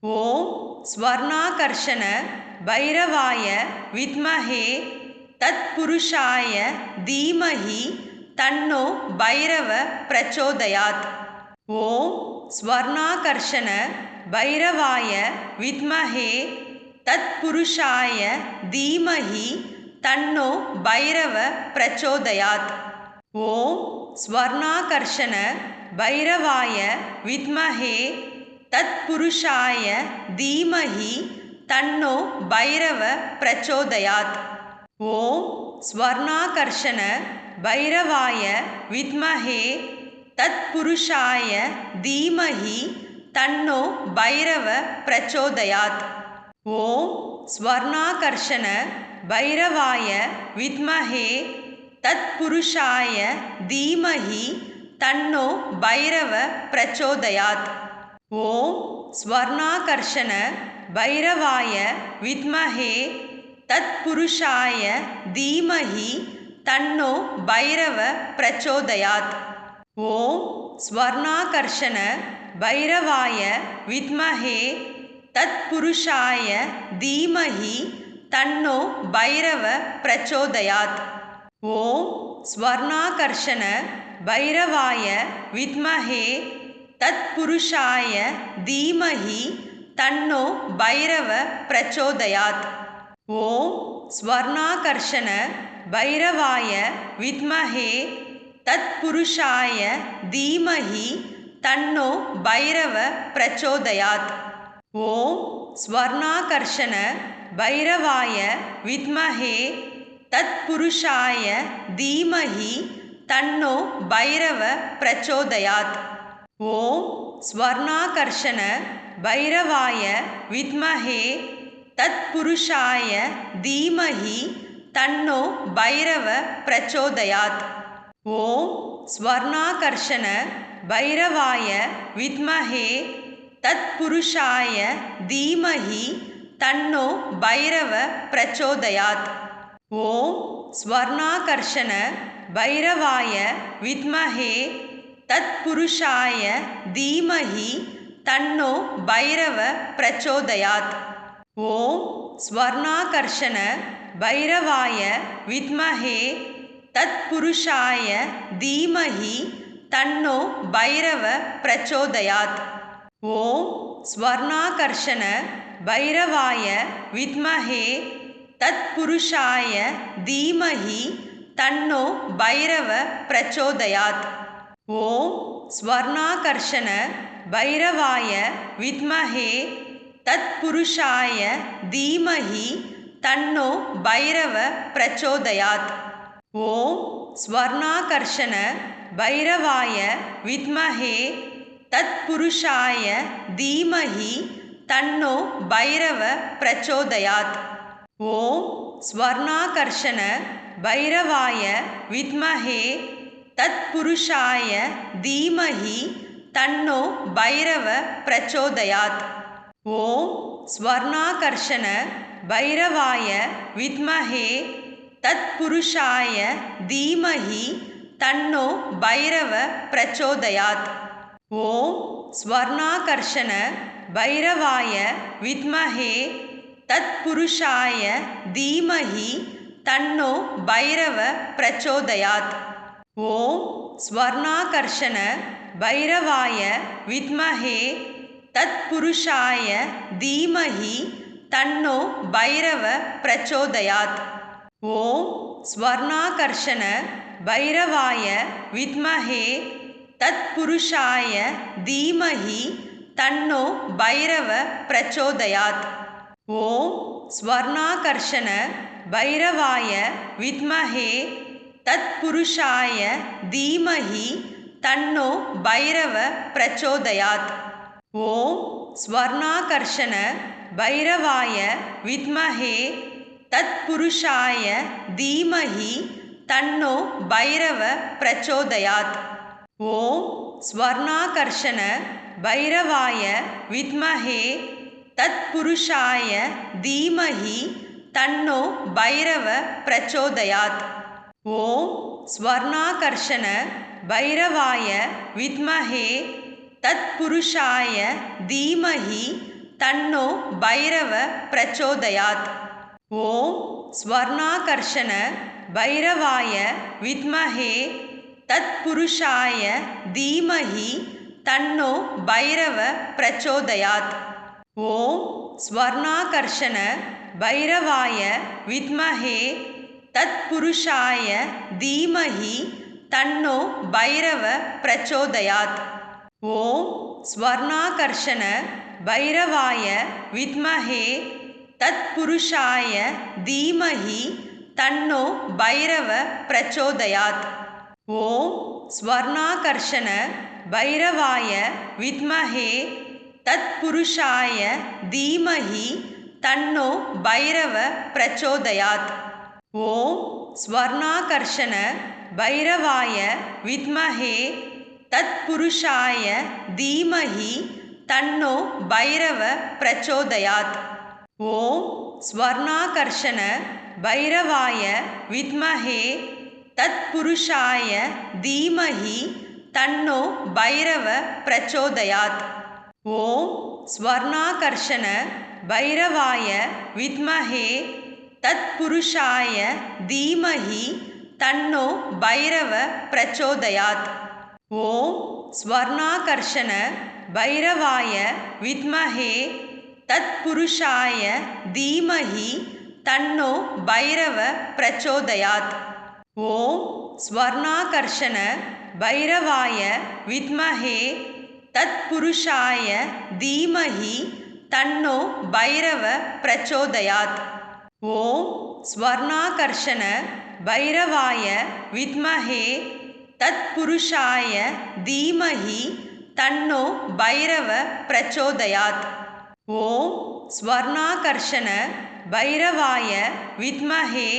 ஓம் ஸ்வர்ணாகர்ஷண பைரவாய வித்மஹே தத்புருஷாய தீமஹி தன்னோ பைரவ பிரச்சோதயாத். ஓம் ஸ்வர்ணாகர்ஷண பைரவாய வித்மஹே தத்புருஷாய தீமஹி தன்னோ பைரவ பிரச்சோதயாத். ஓம் ஸ்வர்ணாகர்ஷண பைரவாய வித்மஹே தத்புருஷாய தீமஹி தன்னோ பைரவ பிரச்சோதயாத். ஓம் ஸ்வர்ணாகர்ஷண பைரவாய வித்மஹே தத்புருஷாய தீமஹி தன்னோ பைரவ பிரச்சோதயாத். ஓம் ஸ்வர்ணாகர்ஷண பைரவாய வித்மஹே தத்புருஷாய தீமஹி தன்னோ பைரவ பிரச்சோதயாத். ஓம் ஸ்வர்ணாகர்ஷண பைரவாய வித்மஹே தத்புருஷாய தீமஹி தன்னோ பைரவ பிரச்சோதயாத். ஓம் ஸ்வர்ணாகர்ஷண பைரவாய வித்மஹே தத்புருஷாய தீமஹி தன்னோ பைரவ பிரச்சோதயாத். ஓம் ஸ்வர்ணாகர்ஷண பைரவாய வித்மஹே தத்புருஷாய தீமஹி தன்னோ பைரவ பிரச்சோதயாத். ஓம் ஸ்வர்ணாகர்ஷண பைரவாய வித்மஹே தத்புருஷாய தீமஹி தன்னோ பைரவ பிரச்சோதயாத். ஓம் ஸ்வர்ணாகர்ஷண பைரவாய வித்மஹே தத்புருஷாய தீமஹி தன்னோ பைரவ பிரச்சோதயாத். ஓம் ஸ்வர்ணாகர்ஷண பைரவாய வித்மஹே தத்புருஷாய தீமஹி தன்னோ பைரவ பிரச்சோதயாத். ஓம் ஸ்வர்ணாகர்ஷண பைரவாய வித்மஹே தத்புருஷாய தீமஹி தன்னோ பைரவ பிரச்சோதயாத். ஓம் ஸ்வர்ணாகர்ஷண பைரவாய வித்மஹே தத்புருஷாய தீமஹி தன்னோ பைரவ பிரச்சோதயாத். ஓம் ஸ்வர்ணாகர்ஷண பைரவாய வித்மஹே தத்புருஷாய தீமஹி தன்னோ பைரவ பிரச்சோதயாத். ஓம் ஸ்வர்ணாகர்ஷண பைரவாய வித்மஹே தத்புருஷாய தீமஹி தன்னோ பைரவ பிரச்சோதயாத். ஓம் ஸ்வர்ணாகர்ஷண பைரவாய வித்மஹே தத்புருஷாய தீமஹி தன்னோ பைரவ பிரச்சோதயாத். ஓம் ஸ்வர்ணாகர்ஷண பைரவாய வித்மஹே தத்புருஷாய தீமஹி தன்னோ பைரவ பிரச்சோதயாத். ஓம் ஸ்வர்ணாகர்ஷண பைரவாய வித்மஹே தத்புருஷாய தீமஹி தன்னோ பைரவ பிரச்சோதயாத். ஓம் ஸ்வர்ணாகர்ஷண பைரவாய வித்மஹே தத்புருஷாய தீமஹி தன்னோ பைரவ பிரச்சோதயாத். ஓம் ஸ்வர்ணாகர்ஷண பைரவாய வித்மஹே தத்புருஷாய தீமஹி தன்னோ பைரவ பிரச்சோதயாத். ஓம் ஸ்வர்ணாகர்ஷண பைரவாய வித்மஹே தத்புருஷாய தீமஹி தன்னோ பைரவ பிரச்சோதயாத். ஓம் ஸ்வர்ணாகர்ஷண பைரவாய வித்மஹே தத்புருஷாய தீமஹி தன்னோ பைரவ பிரச்சோதயாத். ஓம் ஸ்வர்ணாகர்ஷண பைரவாய வித்மஹே தத்புருஷாய தீமஹி தன்னோ பைரவ பிரச்சோதயாத். ஓம் ஸ்வர்ணாகர்ஷண பைரவாய வித்மஹே தத்புருஷாய தீமஹி தன்னோ பைரவ பிரச்சோதயாத். ஓம் ஸ்வர்ணாகர்ஷண பைரவாய வித்மஹே தத்புருஷாய தீமஹி தன்னோ பைரவ பிரச்சோதயாத். ஓம் ஸ்வர்ணாகர்ஷண பைரவாய வித்மஹே தத்புருஷாய தீமஹி तन्नो भैरव प्रचोदयात्। ओम स्वर्णाकर्षण भैरवाय विद्महे तत्पुरुषाय धीमहि तन्नो भैरव प्रचोदयात्। ओम स्वर्णाकर्षण भैरवाय विद्महे तत्पुरुषाय धीमहि तन्नो भैरव प्रचोदयात्। ओम स्वर्णाकर्षण भैरवाय विद्महे तत्पुरुषाय धीमहि तन्नो भैरव प्रचोदयात्। ओम स्वर्णाकर्षण भैरवाय विद्महे तत्पुरुषाय धीमहि तन्नो भैरव प्रचोदयात्। ओम स्वर्णाकर्षण भैरवाय विद्महे तत्पुरुषाय धीमहि तन्नो भैरव प्रचोदयात्। ओम स्वर्णाकर्षण भैरवाय विद्महे तत्पुरुषाय धीमहि तन्नो भैरव प्रचोदयात्। ओम स्वर्णाकर्षण भैरवाय विद्महे तत्पुरुषाय धीमहि तन्नो भैरव प्रचोदयात्। ओम स्वर्णाकर्षण भैरवाय विद्महे तत्पुरुषाय धीमहि तन्नो भैरव प्रचोदयात्। ओम स्वर्णाकर्षण भैरवाय विद्महे तत्पुरुषाय धीमहि तन्नो भैरव प्रचोदयात्। ओम स्वर्णाकर्षण भैरवाय विद्महे तत्पुरुषाय धीमहि तन्नो भैरव प्रचोदयात्। ओम स्वर्णाकर्षण भैरवाय विद्महे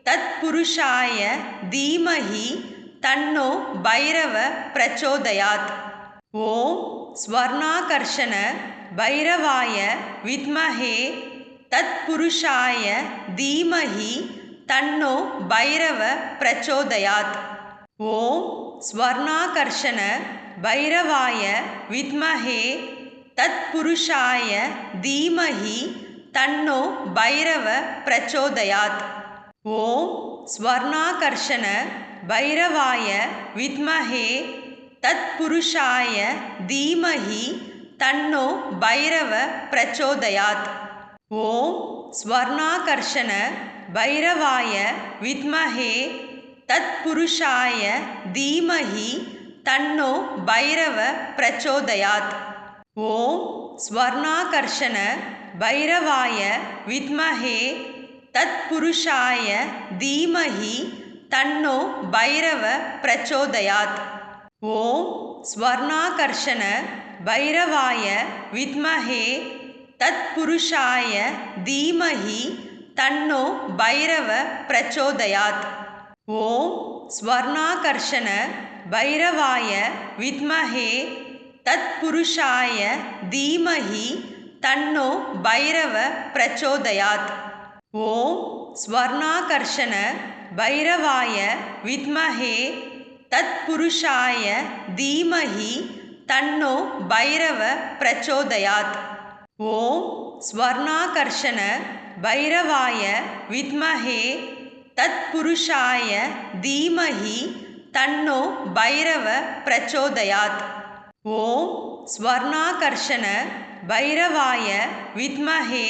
तत्पुरुषाय धीमहि तन्नो भैरव प्रचोदयात्। ओम स्वर्णाकर्षण भैरवाय विद्महे तत्पुरुषाय धीमहि तन्नो भैरव प्रचोदयात्। ओम स्वर्णाकर्षण भैरवाय विद्महे तत्पुरुषाय धीमहि तन्नो भैरव प्रचोदयात्। ओम स्वर्णाकर्षण भैरवाय विद्महे तत्पुरुषाय धीमहि तन्नो भैरव प्रचोदयात्। ओम स्वर्णाकर्षण भैरवाय विद्महे तत्पुरुषाय धीमहि तन्नो भैरव प्रचोदयात्। ओम स्वर्णाकर्षण भैरवाय विद्महे तत्पुरुषाय धीमहि तन्नो भैरव प्रचोदयात्। ओम स्वर्णाकर्षण भैरवाय विद्महे तत्पुरुषाय धीमहि तन्नो भैरव प्रचोदयात्। ओम स्वर्णाकर्षण भैरवाय विद्महे तत्पुरुषाय धीमहि तन्नो भैरव प्रचोदयात्। ओम स्वर्णाकर्षण भैरवाय विद्महे तत्पुरुषाय धीमहि तन्नो भैरव प्रचोदयात्। ओम स्वर्णाकर्षण भैरवाय विद्महे तत्पुरुषाय धीमहि तन्नो भैरव प्रचोदयात्। ओम स्वर्णाकर्षण भैरवाय विद्महे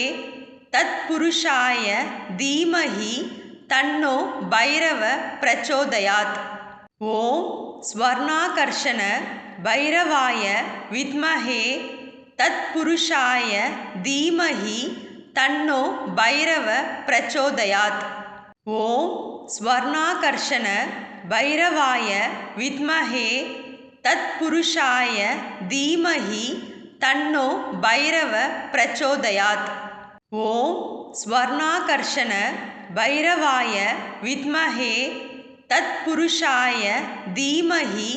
तत्पुरुषाय धीमहि तन्नो भैरव प्रचोदयात्। ओम स्वर्णाकर्षण भैरवाय विद्महे तत्पुरुषाय धीमहि तन्नो भैरव प्रचोदयात्। ओम स्वर्णाकर्षण भैरवाय विद्महे तत्पुरुषाय धीमहि तन्नो भैरव प्रचोदयात्। ओम स्वर्णाकर्षण भैरवाय विद्महे तत्पुरुषाय धीमहि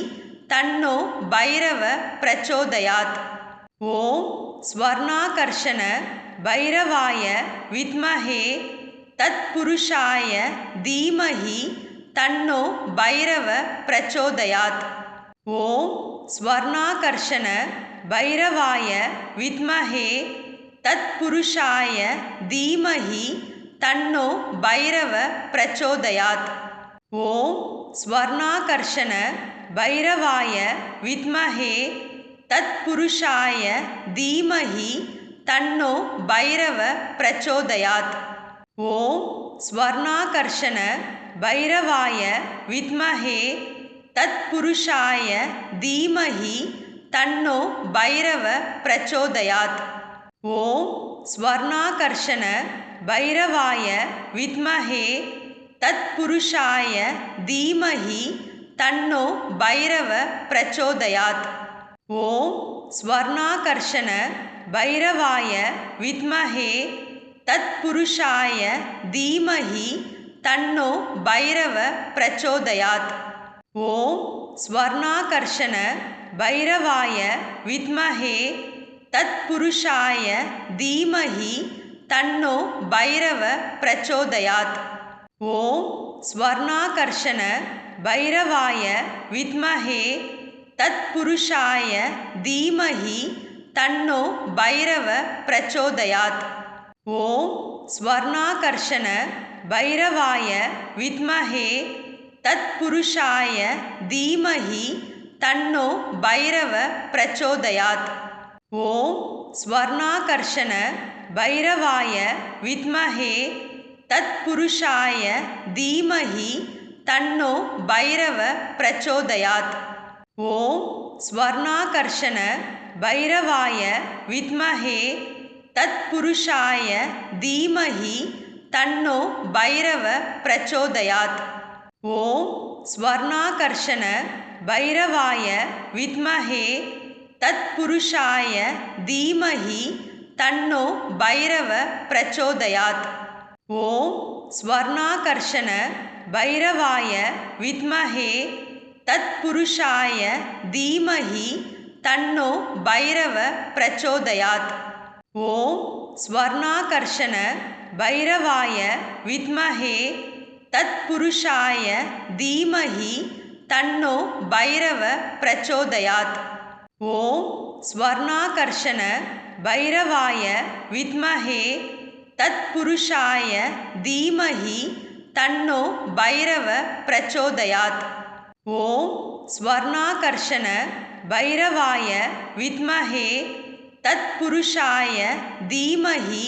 तन्नो भैरव प्रचोदयात्। ओम स्वर्णाकर्षण भैरवाय विद्महे तत्पुरुषाय धीमहि तन्नो भैरव प्रचोदयात्। ओम स्वर्णाकर्षण भैरवाय विद्महे तत्पुरुषाय धीमहि तन्नो भैरव प्रचोदयात्। ओम स्वर्णाकर्षण भैरवाय विद्महे तत्पुरुषाय धीमहि तन्नो भैरव प्रचोदयात्। ओम स्वर्णाकर्षण भैरवाय विद्महे तत्पुरुषाय धीमहि तन्नो भैरव प्रचोदयात्। ओम स्वर्णाकर्षण भैरवाय विद्महे तत्पुरुषाय धीमहि तन्नो भैरव प्रचोदयात्। ओम स्वर्णाकर्षण भैरवाय विद्महे तत्पुरुषाय धीमहि तन्नो भैरव प्रचोदयात्। ओम स्वर्णाकर्षण भैरवाय विद्महे तत्पुरुषाय धीमहि तन्नो भैरव प्रचोदयात्। ओम स्वर्णाकर्षण भैरवाय विद्महे तत्पुरुषाय धीमहि तन्नो भैरव प्रचोदयात्। ओम स्वर्णाकर्षण भैरवाय विद्महे तत्पुरुषाय धीमहि तन्नो भैरव प्रचोदयात्। ओम स्वर्णाकर्षण भैरवाय विद्महे तत्पुरुषाय धीमहि तन्नो भैरव प्रचोदयात्। ओम स्वर्णाकर्षण भैरवाय विद्महे तत्पुरुषाय धीमहि तन्नो भैरव प्रचोदयात्। ओम स्वर्णाकर्षण भैरवाय विद्महे तत्पुरुषाय धीमहि तन्नो भैरव प्रचोदयात्। ओम स्वर्णाकर्षण भैरवाय विद्महे तत्पुरुषाय धीमहि तन्नो भैरव प्रचोदयात्। ओम स्वर्णाकर्षण भैरवाय विद्महे तत्पुरुषाय धीमहि तन्नो भैरव प्रचोदयात्। ओम स्वर्णाकर्षण भैरवाय विद्महे तत्पुरुषाय धीमहि तन्नो भैरव प्रचोदयात्। ओम स्वर्णाकर्षण भैरवाय विद्महे तत्पुरुषाय धीमहि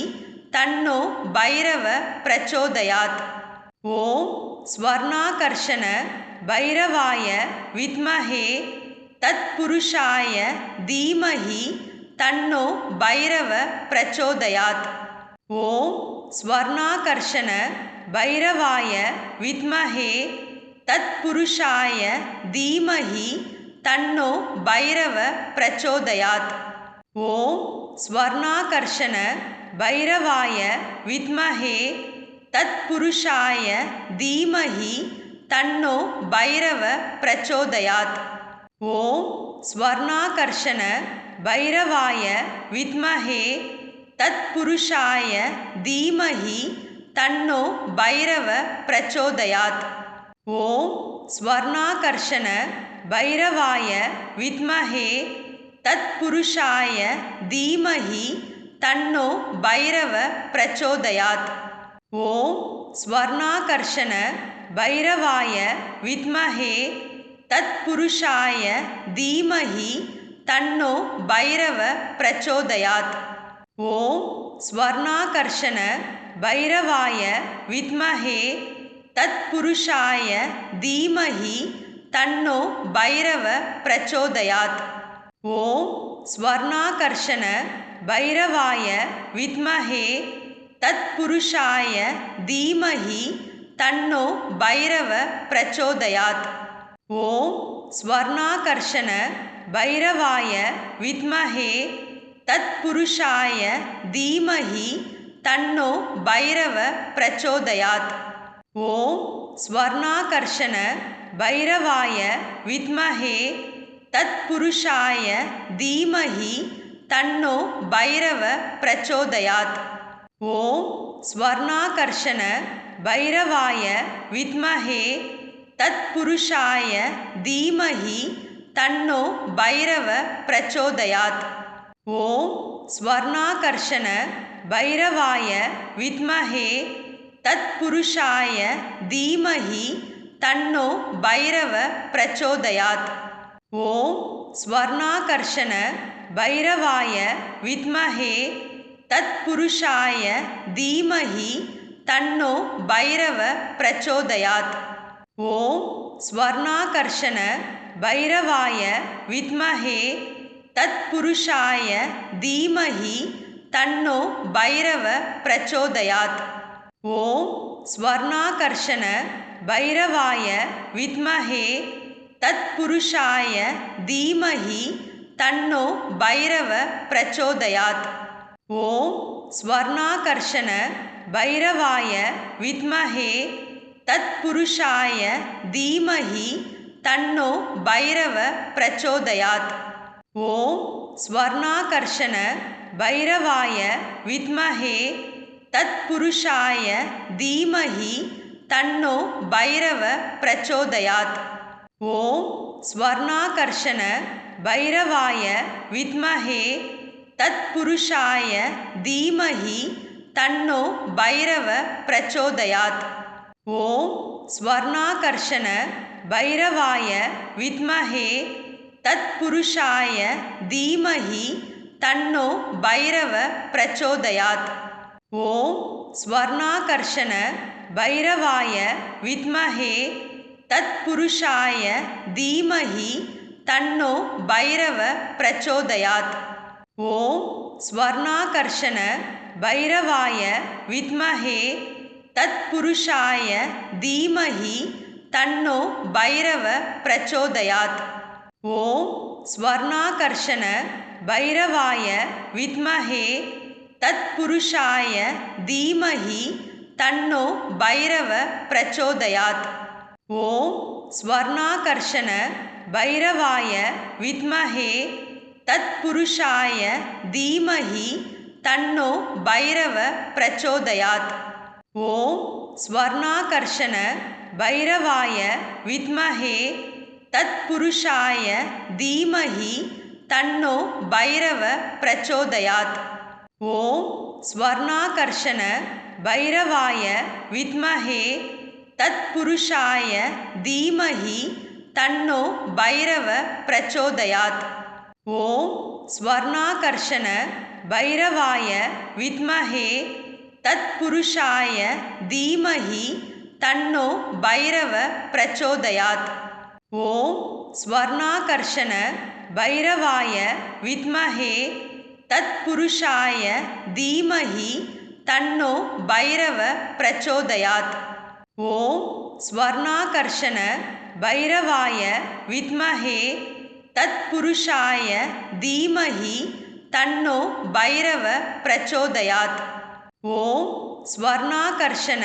तन्नो भैरव प्रचोदयात्। ओम स्वर्णाकर्षण भैरवाय विद्महे तत्पुरुषाय धीमहि तन्नो भैरव प्रचोदयात्। ओम स्वर्णाकर्षण भैरवाय विद्महे तत्पुरुषाय धीमहि तन्नो भैरव प्रचोदयात्। ओम स्वर्णाकर्षण भैरवाय विद्महे तत्पुरुषाय धीमहि तन्नो भैरव प्रचोदयात्। ओम स्वर्णाकर्षण भैरवाय विद्महे तत्पुरुषाय धीमहि तन्नो भैरव प्रचोदयात्। ओम स्वर्णाकर्षण भैरवाय विद्महे तत्पुरुषाय धीमहि तन्नो भैरव प्रचोदयात्। ओम स्वर्णाकर्षण भैरवाय विद्महे तत्पुरुषाय धीमहि तन्नो भैरव प्रचोदयात्। ओम स्वर्णाकर्षण भैरवाय विद्महे तत्पुरुषाय धीमहि तन्नो भैरव प्रचोदयात्। ओम स्वर्णाकर्षण भैरवाय विद्महे तत्पुरुषाय धीमहि तन्नो भैरव प्रचोदयात्। ओम स्वर्णाकर्षण भैरवाय विद्महे तत्पुरुषाय धीमहि तन्नो भैरव प्रचोदयात्। ओम स्वर्णाकर्षण भैरवाय विद्महे तत्पुरुषाय धीमहि तन्नो भैरव प्रचोदयात्। ओम स्वर्णाकर्षण भैरवाय विद्महे तत्पुरुषाय धीमहि तन्नो भैरव प्रचोदयात्। ओम ஸ்வர்ணாகர்ஷண பைரவாய வித்மஹே தத்புருஷாய தீமஹி தன்னோ பைரவ பிரச்சோதயாத். ஓம் ஸ்வர்ணாகர்ஷண பைரவாய வித்மஹே தத்புருஷாய தீமஹி தன்னோ பைரவ பிரச்சோதயாத். ஓம் ஸ்வர்ணாகர்ஷண பைரவாய வித்மஹே தத்புருஷாய தீமஹி தன்னோ பைரவ பிரச்சோதயாத். ஓம் ஸ்வர்ணாகர்ஷண பைரவாய வித்மஹே தத்புருஷாய தீமஹி தன்னோ பைரவ பிரச்சோதயாத். ஓம் ஸ்வர்ணாகர்ஷண பைரவாய வித்மஹே தத்புருஷாய தீமஹி தன்னோ பைரவ பிரச்சோதயாத். ஓம் ஸ்வர்ணாகர்ஷண பைரவாய வித்மஹே தத்புருஷாய தீமஹி தன்னோ பைரவ பிரச்சோதயாத். ஓம் ஸ்வர்ணாகர்ஷண பைரவாய வித்மஹே தத்புருஷாய தீமஹி தன்னோ பைரவ பிரச்சோதயாத். ஓம் ஸ்வர்ணாகர்ஷண பைரவாய வித்மஹே தத்புருஷாய தீமஹி தன்னோ பைரவ பிரச்சோதயாத். ஓம் ஸ்வர்ணாகர்ஷண பைரவாய வித்மஹே தத்புருஷாய தீமஹி தன்னோ பைரவ பிரச்சோதயாத். ஓம் ஸ்வர்ணாகர்ஷண பைரவாய வித்மஹே தத்புருஷாய தீமஹி தன்னோ பைரவ பிரச்சோதயாத். ஓம் ஸ்வர்ணாகர்ஷண பைரவாய வித்மஹே தத்புருஷாய தீமஹி தன்னோ பைரவ பிரச்சோதயாத். ஓம் ஸ்வர்ணாகர்ஷண பைரவாய வித்மஹே தத்புருஷாய தீமஹி தன்னோ பைரவ பிரச்சோதயாத். ஓம் ஸ்வர்ணாகர்ஷண பைரவாய வித்மஹே தத்புருஷாய தீமஹி தன்னோ பைரவ பிரச்சோதயாத். ஓம் ஸ்வர்ணாகர்ஷண பைரவாய வித்மஹே தத்புருஷாய தீமஹி தன்னோ பைரவ பிரச்சோதயாத். ஓம் ஸ்வர்ணாகர்ஷண பைரவாய வித்மஹே தத்புருஷாய தீமஹி தன்னோ பைரவ பிரச்சோதயாத். ஓம் ஸ்வர்ணாகர்ஷண பைரவாய வித்மஹே தத்புருஷாய தீமஹி தன்னோ பைரவ பிரச்சோதயாத். ஓம் ஸ்வர்ணாகர்ஷண பைரவாய வித்மஹே தத்புருஷாய தீமஹி தன்னோ பைரவ பிரச்சோதயாத். ஓம் ஸ்வர்ணாகர்ஷண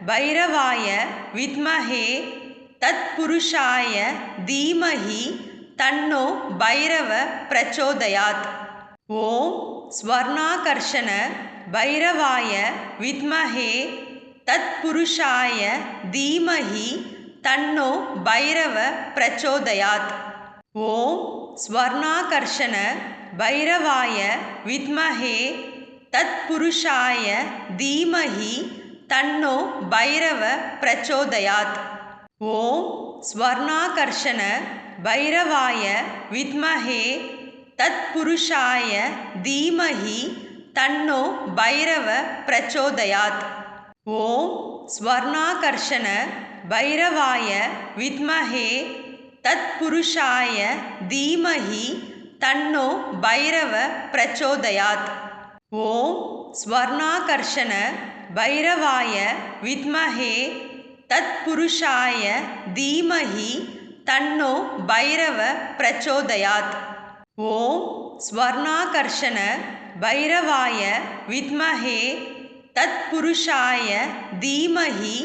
பைரவாய வித்மஹே தத்புருஷாய தீமஹி தன்னோ பைரவ பிரச்சோதயாத். ஓம் ஸ்வர்ணாகர்ஷண பைரவாய வித்மஹே தத்புருஷாய தீமஹி தன்னோ பைரவ பிரச்சோதயாத். ஓம் ஸ்வர்ணாகர்ஷண பைரவாய வித்மஹே தத்புருஷாய தீமஹி தன்னோ பைரவ பிரச்சோதயாத். ஓம் ஸ்வர்ணாகர்ஷண பைரவாய வித்மஹே தத்புருஷாய தீமஹி தன்னோ பைரவ பிரச்சோதயாத். ஓம் ஸ்வர்ணாகர்ஷண பைரவாய வித்மஹே தத்புருஷாய தீமஹி தன்னோ பைரவ பிரச்சோதயாத். ஓம் ஸ்வர்ணாகர்ஷண பைரவாய வித்மஹே தத்புருஷாய தீமஹி தன்னோ பைரவ பிரச்சோதயாத். ஓம் ஸ்வர்ணாகர்ஷண பைரவாய வித்மஹே தத்புருஷாய தீமஹி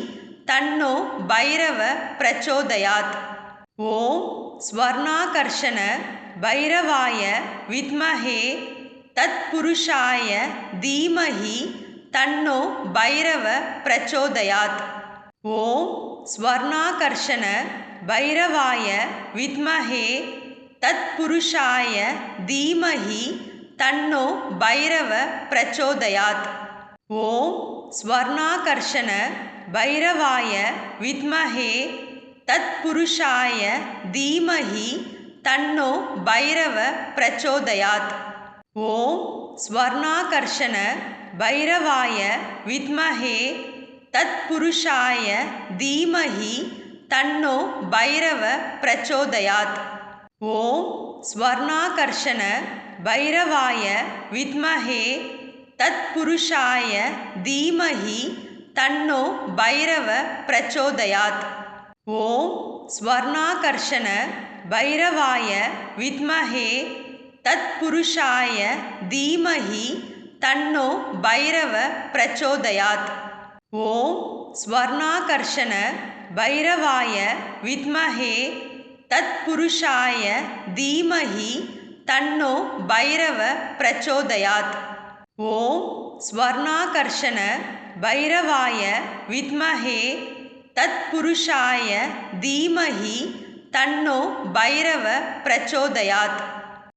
தன்னோ பைரவ பிரச்சோதயாத். ஓம் ஸ்வர்ணாகர்ஷண பைரவாய வித்மஹே தத்புருஷாய தீமஹி தன்னோ பைரவ பிரச்சோதயாத். ஓம் ஸ்வர்ணாகர்ஷண பைரவாய வித்மஹே தத்புருஷாய தீமஹி तन्नो भैरव प्रचोदयात्। ओम स्वर्णाकर्षण भैरवाय विद्महे तत्पुरुषाय धीमहि तन्नो भैरव प्रचोदयात्। ओम स्वर्णाकर्षण भैरवाय विद्महे तत्पुरुषाय धीमहि तन्नो भैरव प्रचोदयात्। ओम स्वर्णाकर्षण भैरवाय विद्महे तत्पुरुषाय धीमहि तन्नो भैरव प्रचोदयात्। ओम स्वर्णाकर्षण भैरवाय विद्महे तत्पुरुषाय धीमहि तन्नो भैरव प्रचोदयात्। ओम स्वर्णाकर्षण भैरवाय विद्महे तत्पुरुषाय धीमहि तन्नो भैरव प्रचोदयात्। ओम स्वर्णाकर्षण भैरवाय विद्महे तत्पुरुषाय धीमहि तन्नो भैरव प्रचोदयात्।